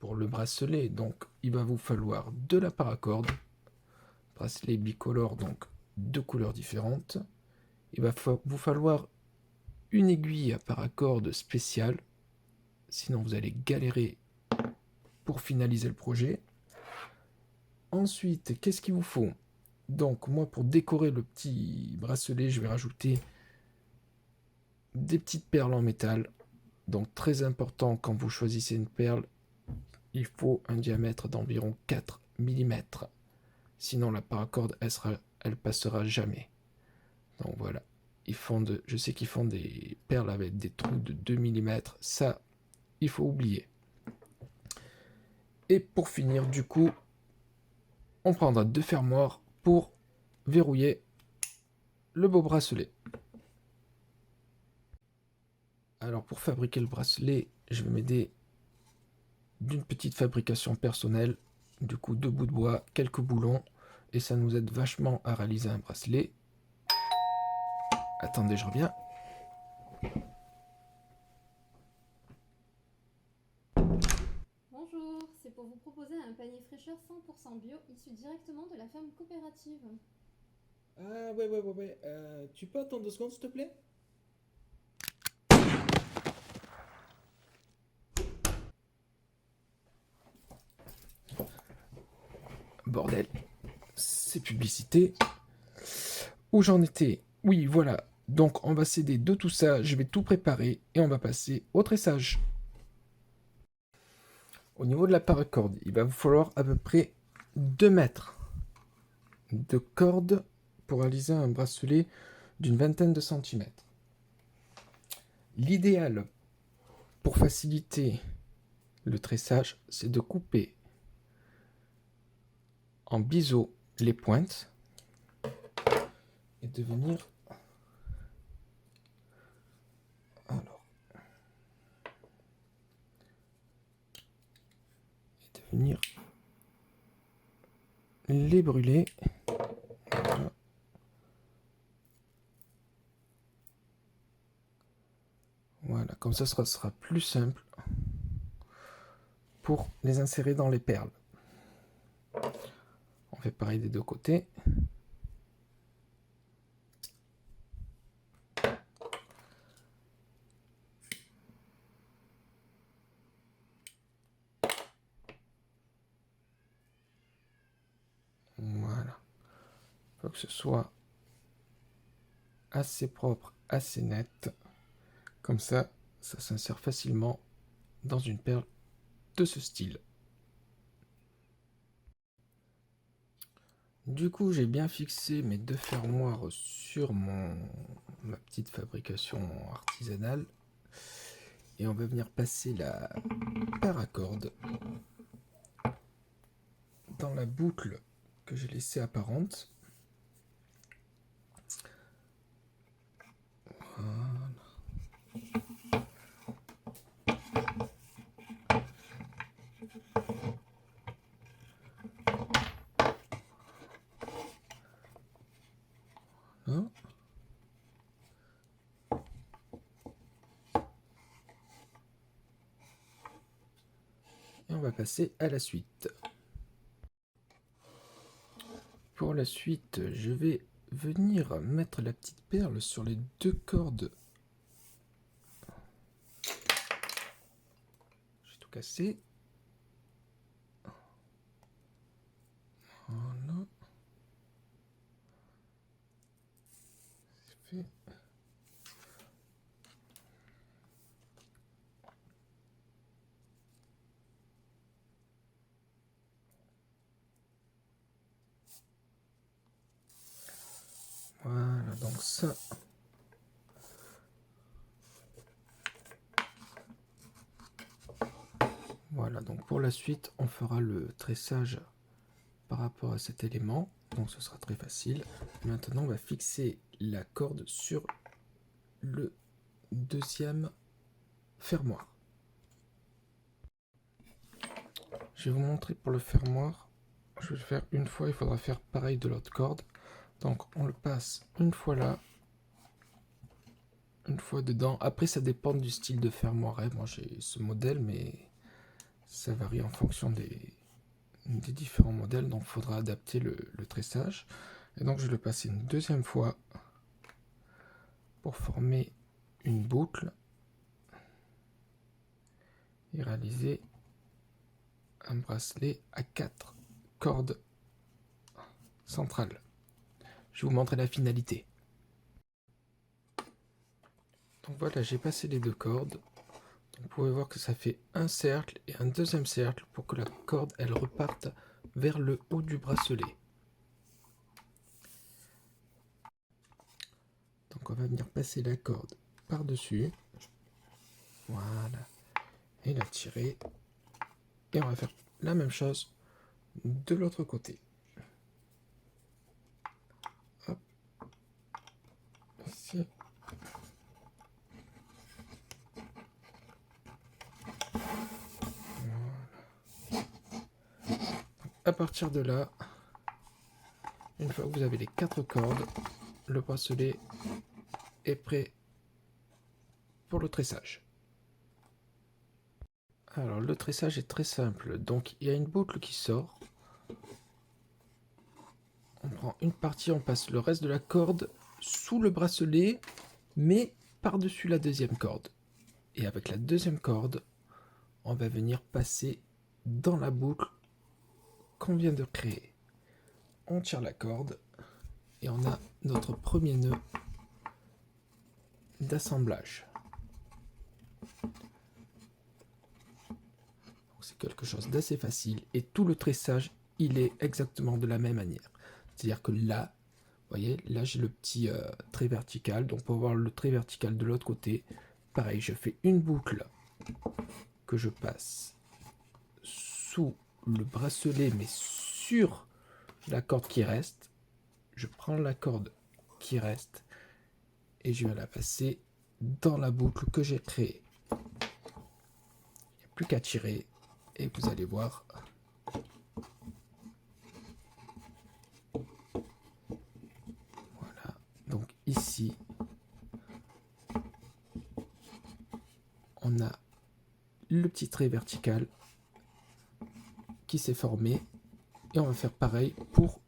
pour le bracelet, donc il va vous falloir de la paracorde, bracelet bicolore, donc 2 couleurs différentes. Il va vous falloir une aiguille à paracorde spéciale, sinon vous allez galérer pour finaliser le projet. Ensuite, qu'est-ce qu'il vous faut? Donc moi, pour décorer le petit bracelet, je vais rajouter des petites perles en métal. Donc très important, quand vous choisissez une perle, il faut un diamètre d'environ 4 mm. Sinon la paracorde, elle passera jamais. Donc voilà. Je sais qu'ils font des perles avec des trous de 2 mm. Ça, il faut oublier. Et pour finir, du coup, on prendra 2 fermoirs pour verrouiller le beau bracelet. Alors pour fabriquer le bracelet, je vais m'aider d'une petite fabrication personnelle. Du coup, 2 bouts de bois, quelques boulons, et ça nous aide vachement à réaliser un bracelet. Attendez, je reviens. Bonjour, c'est pour vous proposer un panier fraîcheur 100% bio issu directement de la ferme coopérative. Ah ouais. Tu peux attendre 2 secondes, s'il te plaît? Bordel, c'est publicité. Où j'en étais? Oui, voilà. Donc on va s'aider de tout ça, je vais tout préparer et on va passer au tressage. Au niveau de la paracorde, il va vous falloir à peu près 2 mètres de corde pour réaliser un bracelet d'une vingtaine de centimètres. L'idéal pour faciliter le tressage, c'est de couper en biseau les pointes et de venir les brûler. Voilà. Voilà, comme ça, ce sera plus simple pour les insérer dans les perles. On fait pareil des 2 côtés. Voilà. Il faut que ce soit assez propre, assez net. Comme ça s'insère facilement dans une perle de ce style. Du coup, j'ai bien fixé mes 2 fermoirs sur ma petite fabrication artisanale. Et on va venir passer la paracorde dans la boucle que j'ai laissée apparente. Voilà. Hein? Et on va passer à la suite. Pour la suite, je vais venir mettre la petite perle sur les 2 cordes. J'ai tout cassé. Voilà. C'est fait. Voilà, donc ça. Voilà, donc pour la suite, on fera le tressage par rapport à cet élément. Donc ce sera très facile. Maintenant, on va fixer la corde sur le 2e fermoir. Je vais vous montrer pour le fermoir. Je vais le faire une fois, il faudra faire pareil de l'autre corde. Donc on le passe une fois là, une fois dedans. Après ça dépend du style de fermoir. Moi j'ai ce modèle, mais Ça varie en fonction des différents modèles, donc il faudra adapter le tressage. Et donc je vais le passer une deuxième fois pour former une boucle et réaliser un bracelet à 4 cordes centrales. Je vais vous montrer la finalité. Donc voilà, j'ai passé les 2 cordes. Donc vous pouvez voir que ça fait un cercle et un deuxième cercle pour que la corde elle reparte vers le haut du bracelet. Donc on va venir passer la corde par-dessus. Voilà. Et la tirer. Et on va faire la même chose de l'autre côté. Hop. Ici. Voilà. À partir de là, une fois que vous avez les 4 cordes, le bracelet est prêt pour le tressage. Alors le tressage est très simple, donc il y a une boucle qui sort. On prend une partie, on passe le reste de la corde sous le bracelet, mais par-dessus la deuxième corde. Et avec la deuxième corde, on va venir passer dans la boucle qu'on vient de créer. On tire la corde et on a notre premier nœud d'assemblage. C'est quelque chose d'assez facile et tout le tressage, il est exactement de la même manière. C'est-à-dire que là, vous voyez, là j'ai le petit trait vertical, donc pour avoir le trait vertical de l'autre côté, pareil, je fais une boucle que je passe sous le bracelet, mais sur la corde qui reste. Je prends la corde qui reste et je vais la passer dans la boucle que j'ai créée. Il n'y a plus qu'à tirer et vous allez voir. Voilà, donc ici, on a le petit trait vertical qui s'est formé et on va faire pareil pour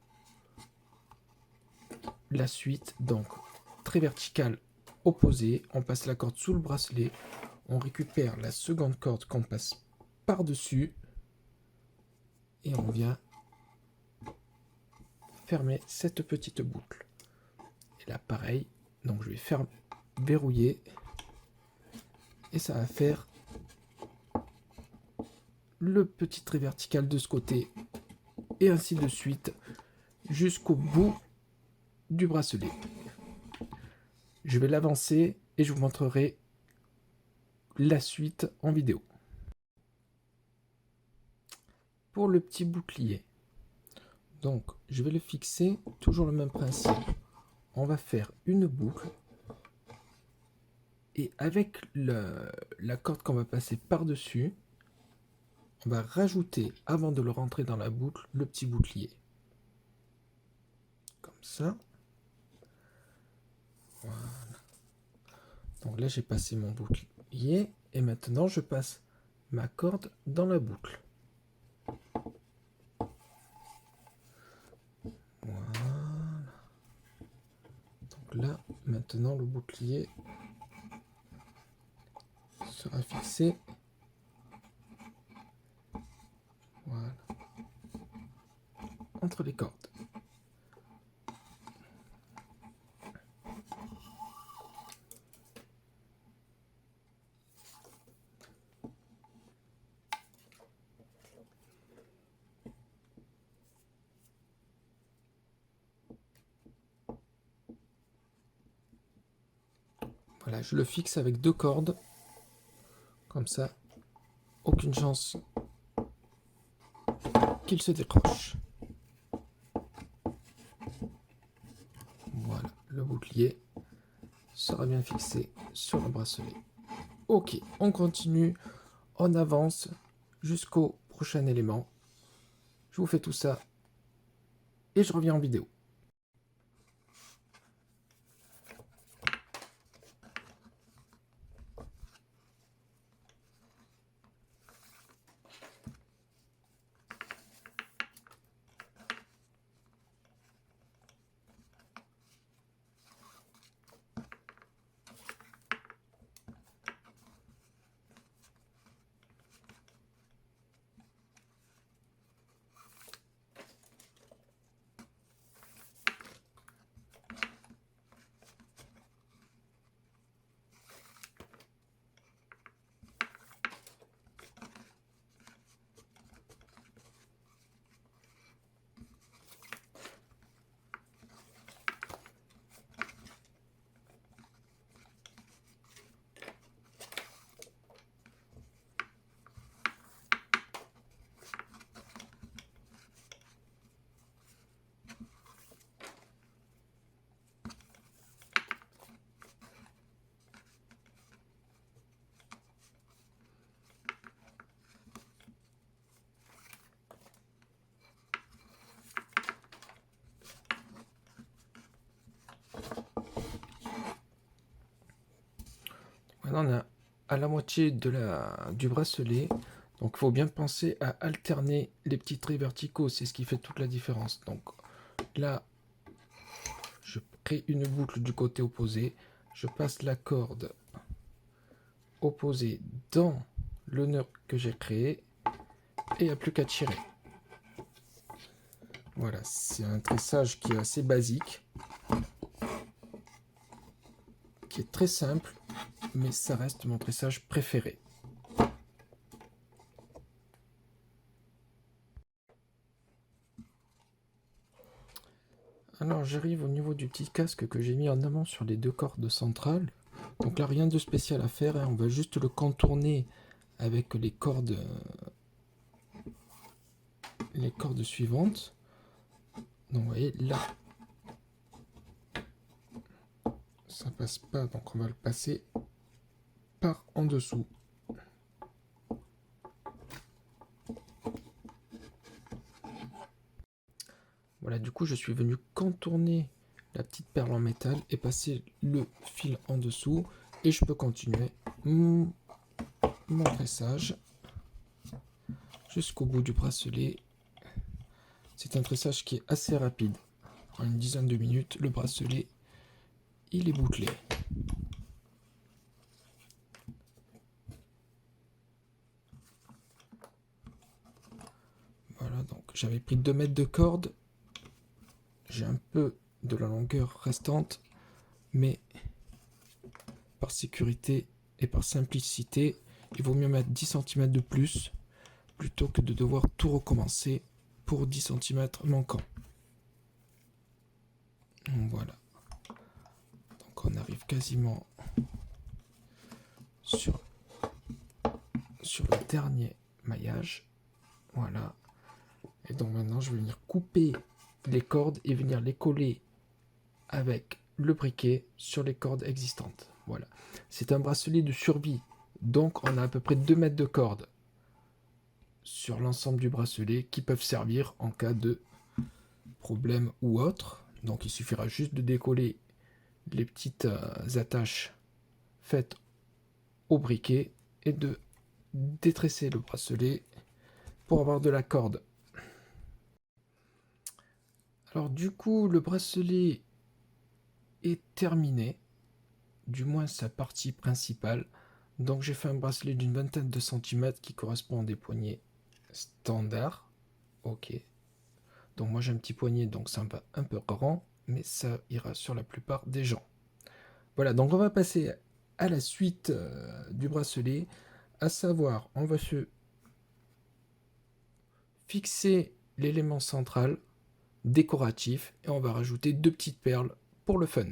la suite. Donc trait vertical opposé, on passe la corde sous le bracelet, on récupère la seconde corde qu'on passe par-dessus et on vient fermer cette petite boucle. Et là pareil, donc je vais faire verrouiller et ça va faire le petit trait vertical de ce côté et ainsi de suite jusqu'au bout du bracelet. Je vais l'avancer et je vous montrerai la suite en vidéo. Pour le petit bouclier, donc je vais le fixer, toujours le même principe. On va faire une boucle et avec la corde qu'on va passer par-dessus, on va rajouter, avant de le rentrer dans la boucle, le petit bouclier. Comme ça. Voilà. Donc là, j'ai passé mon bouclier et maintenant, je passe ma corde dans la boucle. Voilà. Donc là, maintenant, le bouclier sera fixé. Voilà. Entre les cordes. Voilà, je le fixe avec 2 cordes. Comme ça, aucune chance qu'il se décroche. Voilà, le bouclier sera bien fixé sur le bracelet. Ok, on continue, on avance jusqu'au prochain élément. Je vous fais tout ça et je reviens en vidéo. Maintenant, on est à la moitié du bracelet. Donc, il faut bien penser à alterner les petits traits verticaux. C'est ce qui fait toute la différence. Donc, là, je crée une boucle du côté opposé. Je passe la corde opposée dans le nœud que j'ai créé. Et il n'y a plus qu'à tirer. Voilà, c'est un tressage qui est assez basique. Qui est très simple. Mais ça reste mon tressage préféré. Alors j'arrive au niveau du petit casque que j'ai mis en amont sur les deux cordes centrales. Donc là rien de spécial à faire, hein. On va juste le contourner avec les cordes suivantes. Donc vous voyez là, ça passe pas, donc on va le passer par en dessous. Voilà, du coup je suis venu contourner la petite perle en métal et passer le fil en dessous et je peux continuer mon tressage jusqu'au bout du bracelet. C'est un tressage qui est assez rapide. En une dizaine de minutes, le bracelet il est bouclé. Voilà, donc j'avais pris 2 mètres de corde. J'ai un peu de la longueur restante, mais par sécurité et par simplicité, il vaut mieux mettre 10 cm de plus plutôt que de devoir tout recommencer pour 10 cm manquants. Voilà. Donc on arrive quasiment sur le dernier maillage. Voilà. Et donc maintenant je vais venir couper les cordes et venir les coller avec le briquet sur les cordes existantes. Voilà. C'est un bracelet de survie. Donc on a à peu près 2 mètres de corde sur l'ensemble du bracelet qui peuvent servir en cas de problème ou autre. Donc il suffira juste de décoller les petites attaches faites au briquet et de détresser le bracelet pour avoir de la corde. Alors du coup le bracelet est terminé, du moins sa partie principale. Donc j'ai fait un bracelet d'une vingtaine de centimètres qui correspond à des poignets standards. Ok. Donc moi j'ai un petit poignet, donc ça me va un peu grand, mais ça ira sur la plupart des gens. Voilà, donc on va passer à la suite du bracelet, à savoir on va se fixer l'élément central décoratif et on va rajouter 2 petites perles pour le fun.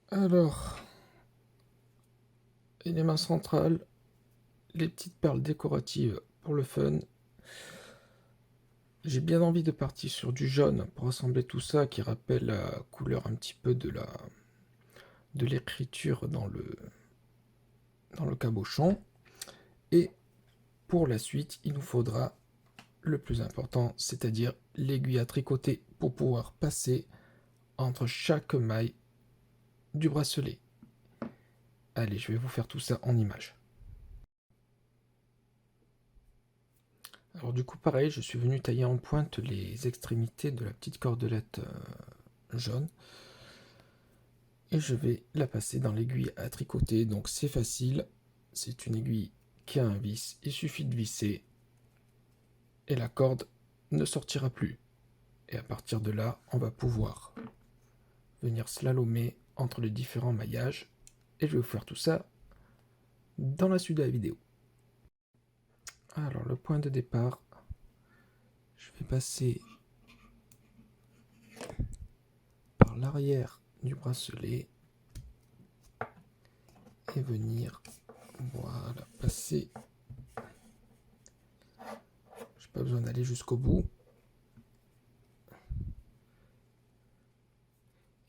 Alors, élément central, les petites perles décoratives pour le fun. J'ai bien envie de partir sur du jaune pour assembler tout ça qui rappelle la couleur un petit peu de l'écriture dans le cabochon. Et pour la suite, il nous faudra le plus important, c'est-à-dire l'aiguille à tricoter pour pouvoir passer entre chaque maille du bracelet. Allez, je vais vous faire tout ça en images. Alors du coup, pareil, je suis venu tailler en pointe les extrémités de la petite cordelette jaune. Et je vais la passer dans l'aiguille à tricoter. Donc c'est facile, c'est une aiguille qui a un vis. Il suffit de visser et la corde ne sortira plus. Et à partir de là, on va pouvoir venir slalomer entre les différents maillages. Et je vais vous faire tout ça dans la suite de la vidéo. Alors le point de départ, je vais passer par l'arrière du bracelet et venir, voilà, passer. J'ai pas besoin d'aller jusqu'au bout.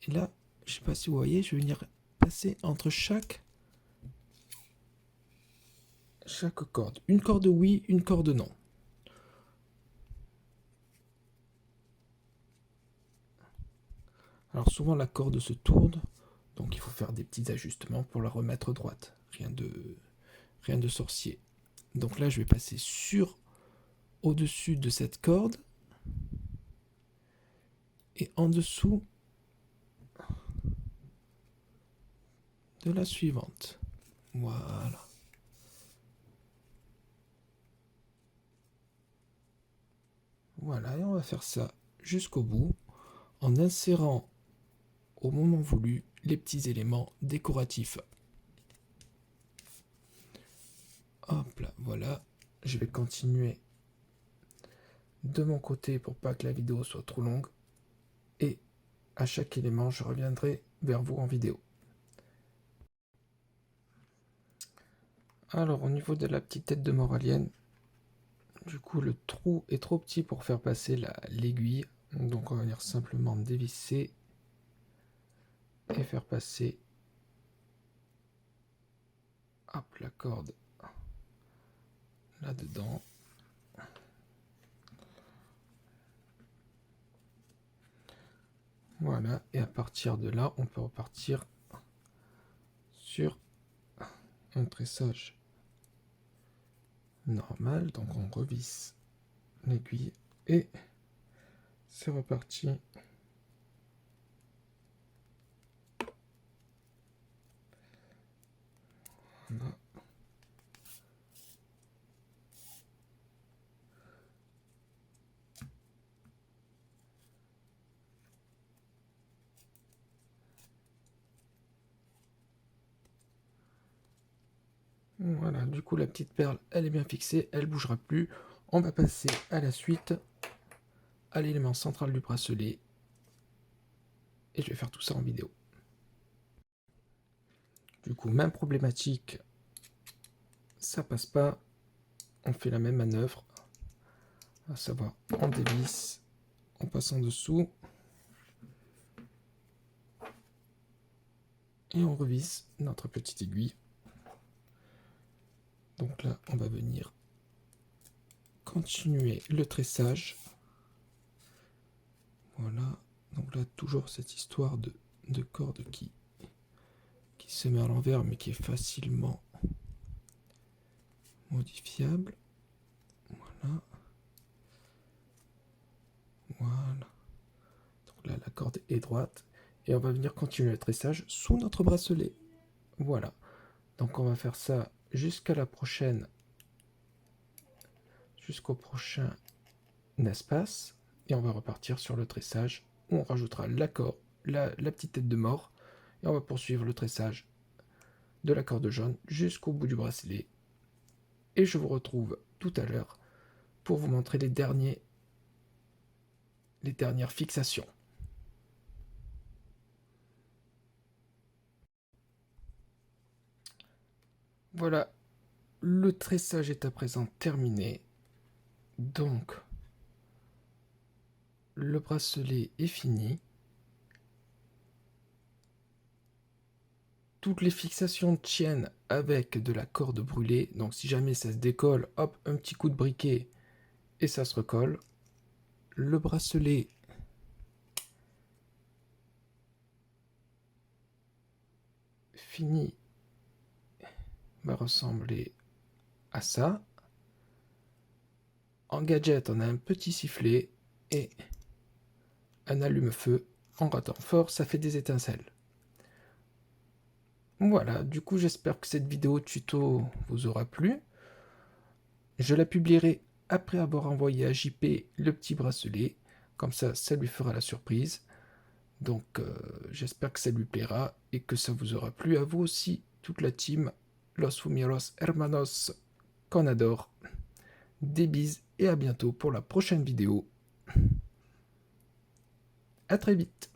Et là, je sais pas si vous voyez, je vais venir passer entre chaque corde. Une corde oui, une corde non. Alors souvent la corde se tourne, donc il faut faire des petits ajustements pour la remettre droite. Rien de sorcier. Donc là je vais passer au-dessus de cette corde et en dessous de la suivante. Voilà. Voilà, et on va faire ça jusqu'au bout en insérant au moment voulu les petits éléments décoratifs. Hop là, voilà. Je vais continuer de mon côté pour pas que la vidéo soit trop longue. Et à chaque élément, je reviendrai vers vous en vidéo. Alors, au niveau de la petite tête de mort alien, du coup, le trou est trop petit pour faire passer l'aiguille. Donc, on va venir simplement dévisser et faire passer la corde là-dedans. Voilà, et à partir de là, on peut repartir sur un tressage normal. Donc, on revisse l'aiguille et c'est reparti. Voilà. Voilà, du coup la petite perle, elle est bien fixée, elle bougera plus. On va passer à la suite, à l'élément central du bracelet. Et je vais faire tout ça en vidéo. Du coup, même problématique, ça passe pas. On fait la même manœuvre, à savoir on dévisse, on passe en dessous. Et on revisse notre petite aiguille. Donc là, on va venir continuer le tressage. Voilà. Donc là, toujours cette histoire de corde qui se met à l'envers, mais qui est facilement modifiable. Voilà. Voilà. Donc là, la corde est droite. Et on va venir continuer le tressage sous notre bracelet. Voilà. Donc on va faire ça jusqu'à la prochaine, jusqu'au prochain espace. Et on va repartir sur le tressage où on rajoutera l'accord, la petite tête de mort. Et on va poursuivre le tressage de la corde jaune jusqu'au bout du bracelet. Et je vous retrouve tout à l'heure pour vous montrer les dernières fixations. Voilà, le tressage est à présent terminé. Donc, le bracelet est fini. Toutes les fixations tiennent avec de la corde brûlée. Donc si jamais ça se décolle, hop, un petit coup de briquet et ça se recolle. Le bracelet fini va ressembler à ça. En gadget, on a un petit sifflet et un allume-feu. En grattant fort, ça fait des étincelles. Voilà, du coup j'espère que cette vidéo tuto vous aura plu. Je la publierai après avoir envoyé à JP le petit bracelet. Comme ça lui fera la surprise. Donc j'espère que ça lui plaira et que ça vous aura plu à vous aussi, toute la team Los Fumeros Hermanos qu'on adore. Des bises et à bientôt pour la prochaine vidéo. À très vite.